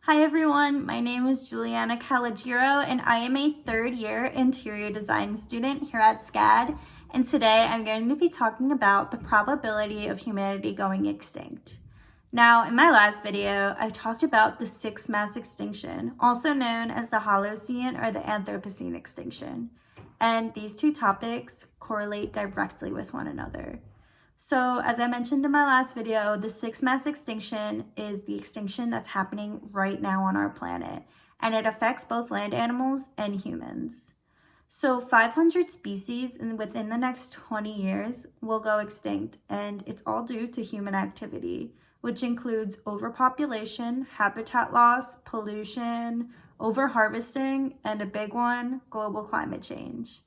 Hi everyone, my name is Juliana Calagiro and I am a third year interior design student here at SCAD, and today I'm going to be talking about the probability of humanity going extinct. Now, in my last video, I talked about the sixth mass extinction, also known as the Holocene or the Anthropocene extinction, and these two topics correlate directly with one another. So as I mentioned in my last video, the sixth mass extinction is the extinction that's happening right now on our planet, and it affects both land animals and humans. So 500 species within the next 20 years will go extinct, and it's all due to human activity, which includes overpopulation, habitat loss, pollution, overharvesting, and a big one, global climate change.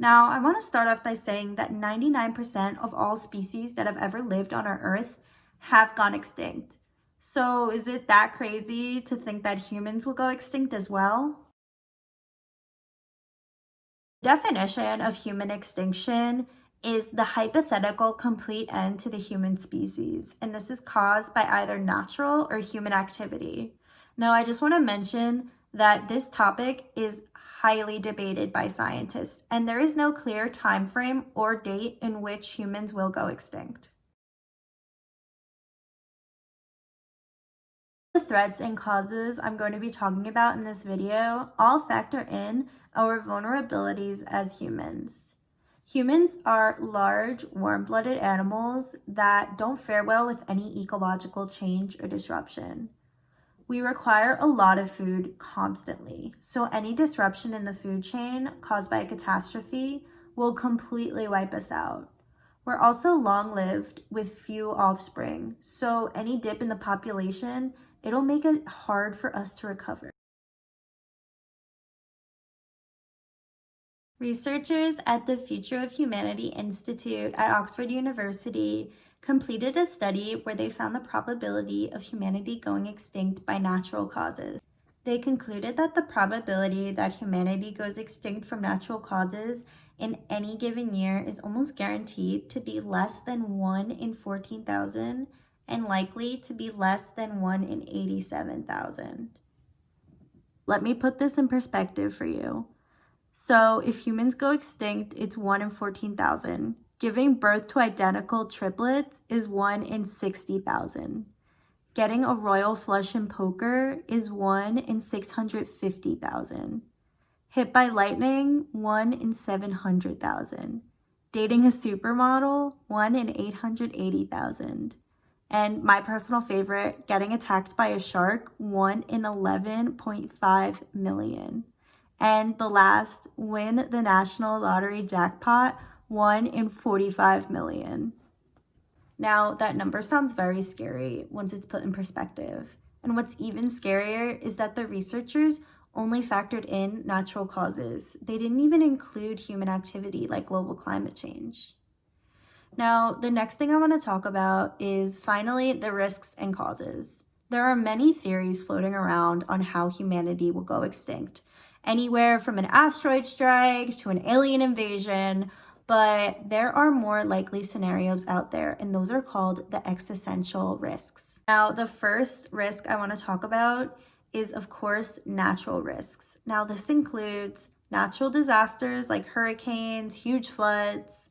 Now, I want to start off by saying that 99% of all species that have ever lived on our Earth have gone extinct. So is it that crazy to think that humans will go extinct as well? The definition of human extinction is the hypothetical complete end to the human species, and this is caused by either natural or human activity. Now, I just want to mention that this topic is highly debated by scientists, and there is no clear time frame or date in which humans will go extinct. The threats and causes I'm going to be talking about in this video all factor in our vulnerabilities as humans. Humans are large, warm-blooded animals that don't fare well with any ecological change or disruption. We require a lot of food constantly, so any disruption in the food chain caused by a catastrophe will completely wipe us out. We're also long-lived with few offspring, so any dip in the population, it'll make it hard for us to recover. Researchers at the Future of Humanity Institute at Oxford University completed a study where they found the probability of humanity going extinct by natural causes. They concluded that the probability that humanity goes extinct from natural causes in any given year is almost guaranteed to be less than 1 in 14,000 and likely to be less than 1 in 87,000. Let me put this in perspective for you. So if humans go extinct, it's 1 in 14,000. Giving birth to identical triplets is 1 in 60,000. Getting a royal flush in poker is 1 in 650,000. Hit by lightning, 1 in 700,000. Dating a supermodel, 1 in 880,000. And my personal favorite, getting attacked by a shark, 1 in 11.5 million. And the last, win the national lottery jackpot, 1 in 45 million. Now, that number sounds very scary once it's put in perspective. And what's even scarier is that the researchers only factored in natural causes. They didn't even include human activity like global climate change. Now, the next thing I want to talk about is finally the risks and causes. There are many theories floating around on how humanity will go extinct. Anywhere from an asteroid strike to an alien invasion, but there are more likely scenarios out there, and those are called the existential risks. Now, the first risk I want to talk about is, of course, natural risks. Now, this includes natural disasters like hurricanes, huge floods,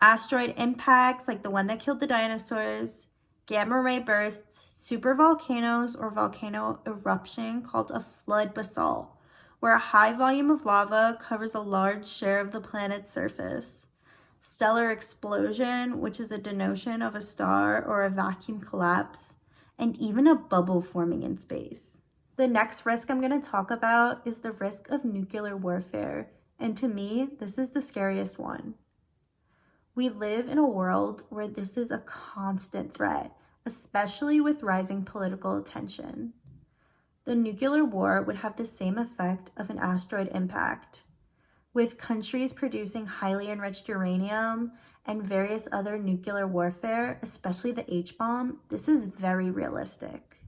asteroid impacts like the one that killed the dinosaurs, gamma ray bursts, supervolcanoes or volcano eruption called a flood basalt, where a high volume of lava covers a large share of the planet's surface. Stellar explosion, which is a denotion of a star or a vacuum collapse, and even a bubble forming in space. The next risk I'm going to talk about is the risk of nuclear warfare, and to me, this is the scariest one. We live in a world where this is a constant threat, especially with rising political tension. The nuclear war would have the same effect of an asteroid impact. With countries producing highly enriched uranium and various other nuclear warfare, especially the H-bomb, this is very realistic.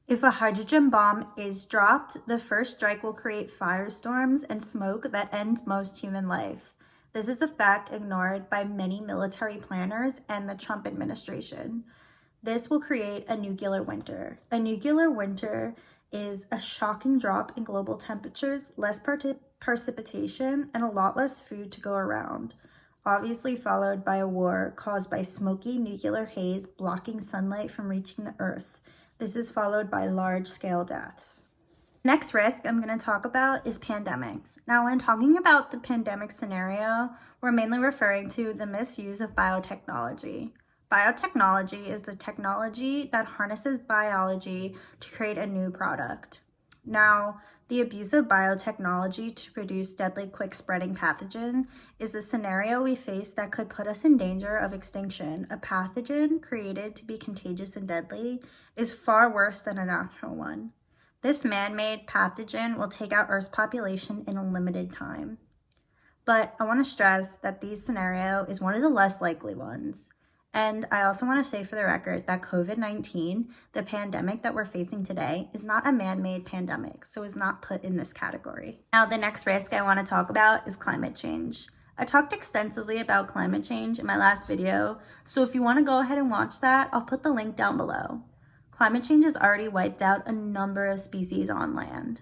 If a hydrogen bomb is dropped, the first strike will create firestorms and smoke that ends most human life. This is a fact ignored by many military planners and the Trump administration. This will create a nuclear winter. A nuclear winter is a shocking drop in global temperatures, less precipitation, and a lot less food to go around, obviously followed by a war caused by smoky nuclear haze blocking sunlight from reaching the Earth. This is followed by large-scale deaths. Next risk I'm going to talk about is pandemics. Now, when talking about the pandemic scenario, we're mainly referring to the misuse of biotechnology. Biotechnology is the technology that harnesses biology to create a new product. Now, the abuse of biotechnology to produce deadly quick-spreading pathogen is a scenario we face that could put us in danger of extinction. A pathogen created to be contagious and deadly is far worse than a natural one. This man-made pathogen will take out Earth's population in a limited time. But I want to stress that this scenario is one of the less likely ones. And I also want to say for the record that COVID-19, the pandemic that we're facing today, is not a man-made pandemic, so is not put in this category. Now, the next risk I want to talk about is climate change. I talked extensively about climate change in my last video, so if you want to go ahead and watch that, I'll put the link down below. Climate change has already wiped out a number of species on land.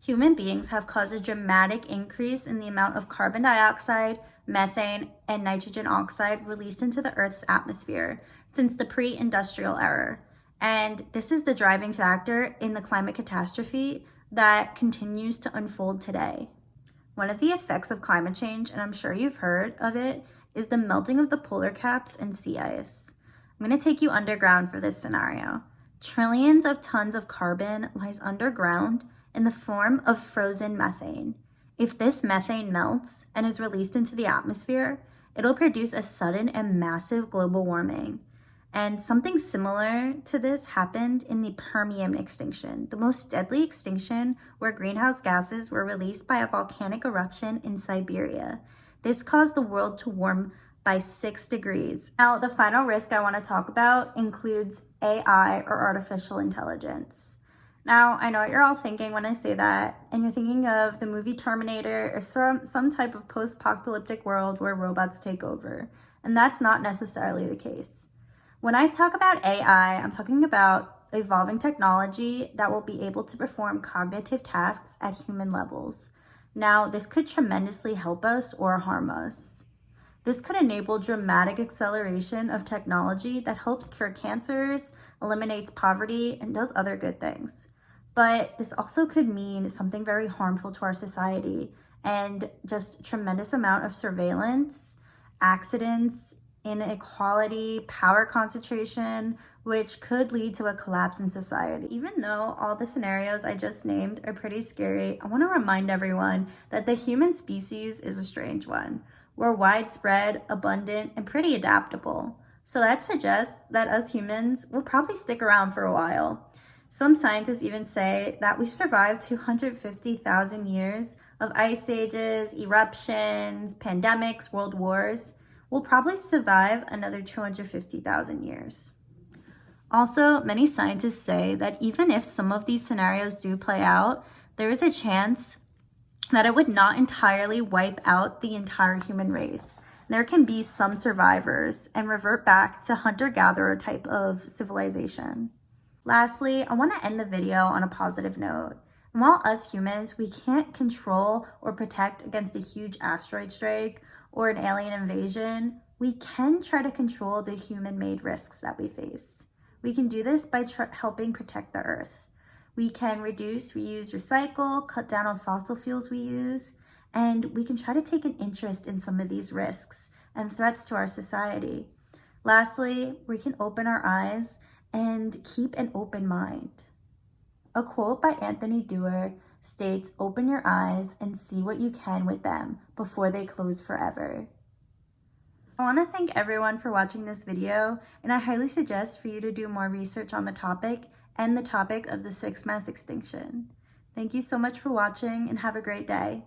Human beings have caused a dramatic increase in the amount of carbon dioxide, methane, and nitrogen oxide released into the Earth's atmosphere since the pre-industrial era. And this is the driving factor in the climate catastrophe that continues to unfold today. One of the effects of climate change, and I'm sure you've heard of it, is the melting of the polar caps and sea ice. I'm going to take you underground for this scenario. Trillions of tons of carbon lies underground in the form of frozen methane. If this methane melts and is released into the atmosphere, it'll produce a sudden and massive global warming. And something similar to this happened in the Permian extinction, the most deadly extinction where greenhouse gases were released by a volcanic eruption in Siberia. This caused the world to warm by 6 degrees. Now, the final risk I want to talk about includes AI, or artificial intelligence. Now, I know what you're all thinking when I say that, and you're thinking of the movie Terminator or some type of post-apocalyptic world where robots take over, and that's not necessarily the case. When I talk about AI, I'm talking about evolving technology that will be able to perform cognitive tasks at human levels. Now, this could tremendously help us or harm us. This could enable dramatic acceleration of technology that helps cure cancers, eliminates poverty, and does other good things. But this also could mean something very harmful to our society and just tremendous amount of surveillance, accidents, inequality, power concentration, which could lead to a collapse in society. Even though all the scenarios I just named are pretty scary, I want to remind everyone that the human species is a strange one. We're widespread, abundant, and pretty adaptable. So that suggests that us humans will probably stick around for a while. Some scientists even say that we've survived 250,000 years of ice ages, eruptions, pandemics, world wars. We'll probably survive another 250,000 years. Also, many scientists say that even if some of these scenarios do play out, there is a chance that it would not entirely wipe out the entire human race. There can be some survivors and revert back to hunter-gatherer type of civilization. Lastly, I want to end the video on a positive note. And while us humans, we can't control or protect against a huge asteroid strike or an alien invasion, we can try to control the human-made risks that we face. We can do this by helping protect the Earth. We can reduce, reuse, recycle, cut down on fossil fuels we use, and we can try to take an interest in some of these risks and threats to our society. Lastly, we can open our eyes and keep an open mind. A quote by Anthony Doerr states, "Open your eyes and see what you can with them before they close forever." I want to thank everyone for watching this video, and I highly suggest for you to do more research on the topic and the topic of the 6th mass extinction. Thank you so much for watching and have a great day.